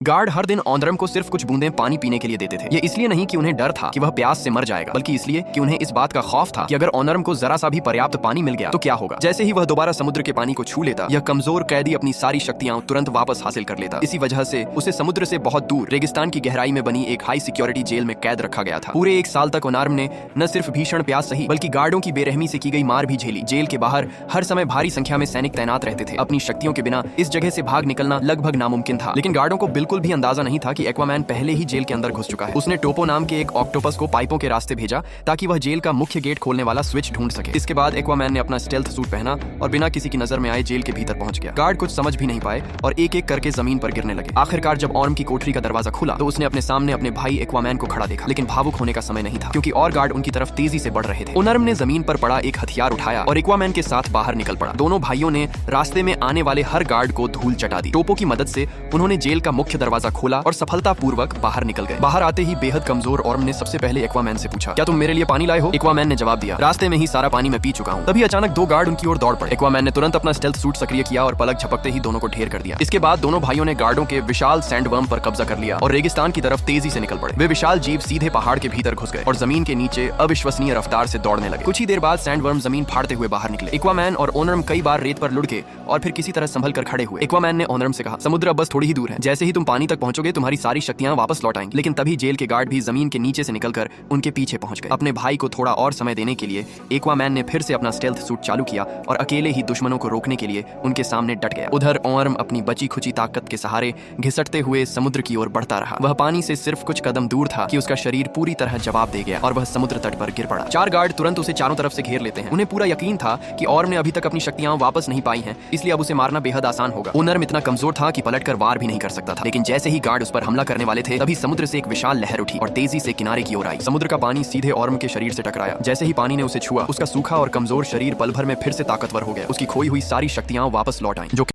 Guard हर दिन ऑनरम को सिर्फ कुछ बूंदें पानी पीने के लिए देते थे। ये इसलिए नहीं कि उन्हें डर था कि वह प्यास से मर जाएगा, बल्कि इसलिए कि उन्हें इस बात का खौफ था कि अगर ऑनरम को जरा सा भी पर्याप्त पानी मिल गया तो क्या होगा। जैसे ही वह दोबारा समुद्र के पानी को छू लेता, यह कमजोर कैदी अपनी सारी शक्तियां तुरंत वापस हासिल कर लेता। इसी वजह से उसे समुद्र से बहुत दूर रेगिस्तान की गहराई में बनी एक हाई सिक्योरिटी जेल में कैद रखा गया था। पूरे 1 साल तक ओनार्म ने न सिर्फ भीषण प्यास सही, बल्कि गार्डों की बेरहमी से की गई मार भी झेली। जेल के बाहर हर समय भारी संख्या में सैनिक तैनात रहते थे। अपनी शक्तियों के बिना इस जगह से भाग निकलना लगभग नामुमकिन था। लेकिन गार्डों को बिल्कुल भी अंदाजा नहीं था कि एक्वामैन पहले ही जेल के अंदर घुस चुका है। उसने टोपो नाम के एक ऑक्टोपस को पाइपों के रास्ते भेजा ताकि वह जेल का मुख्य गेट खोलने वाला स्विच ढूंढ सके। इसके बाद एक्वामैन ने अपना स्टेल्थ सूट पहना और बिना किसी की नजर में आए जेल के भीतर पहुंच गया। गार्ड कुछ समझ भी नहीं पाए और एक एक करके जमीन पर गिरने लगे। आखिरकार जब ऑर्म की कोठरी का दरवाजा खुला तो उसने अपने सामने अपने भाई एक्वामैन को खड़ा देखा, लेकिन भावुक होने का समय नहीं था क्योंकि और गार्ड उनकी तरफ तेजी से बढ़ रहे थे। ओनर्म ने जमीन पर पड़ा एक हथियार उठाया और एक्वामैन के साथ बाहर निकल पड़ा। दोनों भाइयों ने रास्ते में आने वाले हर गार्ड को धूल चटा दी। टोपो की मदद से उन्होंने जेल का मुख्य दरवाजा खोला और सफलतापूर्वक बाहर निकल गए। बाहर आते ही बेहद कमजोर ऑर्म ने सबसे पहले एक्वामैन से पूछा, क्या तुम मेरे लिए पानी लाए हो? एक्वामैन ने जवाब दिया, रास्ते में ही सारा पानी मैं पी चुका हूँ। तभी अचानक 2 गार्ड उनकी ओर दौड़ पड़े। एक्वामैन ने तुरंत अपना स्टेल्थ सूट सक्रिय किया और पलक झपकते ही दोनों को ढेर कर दिया। इसके बाद दोनों भाइयों ने गार्डों के विशाल सैंडवर्म पर कब्जा कर लिया और रेगिस्तान की तरफ तेजी से निकल पड़े। वे विशाल जीव सीधे पहाड़ के भीतर घुस गए और जमीन के नीचे अविश्वसनीय रफ्तार से दौड़ने लगे। कुछ ही देर बाद सैंडवर्म जमीन फाड़ते हुए बाहर निकले। एक्वामैन और ओनरम कई बार रेत पर लुढ़के और फिर किसी तरह संभल कर खड़े हुए। एक्वामैन ने ओनरम से कहा, समुद्र अब बस थोड़ी ही दूर है। जैसे ही तुम पानी तक पहुंचोगे तुम्हारी सारी शक्तियां वापस लौट आएंगी। लेकिन तभी जेल के गार्ड भी जमीन के नीचे से निकलकर उनके पीछे पहुंच गए। अपने भाई को थोड़ा और समय देने के लिए एक्वामैन ने फिर से अपना स्टेल्थ सूट चालू किया और अकेले ही दुश्मनों को रोकने के लिए उनके सामने डट गया। उधर ओनरम अपनी बची खुची ताकत के सहारे घिसटते हुए समुद्र की ओर बढ़ता रहा। वह पानी से सिर्फ कुछ कदम दूर था कि उसका शरीर पूरी तरह जवाब दे गया और वह समुद्र तट पर गिर पड़ा। 4 गार्ड तुरंत उसे चारों तरफ से घेर लेते हैं। उन्हें पूरा यकीन था कि ओनर्म ने अभी तक अपनी शक्तियां वापस नहीं पाई हैं, इसलिए अब उसे मारना बेहद आसान होगा। ओनर्म इतना कमजोर था कि पलटकर वार भी नहीं कर सकता था। लेकिन जैसे ही गार्ड उस पर हमला करने वाले थे तभी समुद्र से एक विशाल लहर उठी और तेजी से किनारे की ओर आई। समुद्र का पानी सीधे ऑर्म के शरीर से टकराया। जैसे ही पानी ने उसे छुआ, उसका सूखा और कमजोर शरीर पल भर में फिर से ताकतवर हो गया। उसकी खोई हुई सारी शक्तियां वापस लौट आईं, जो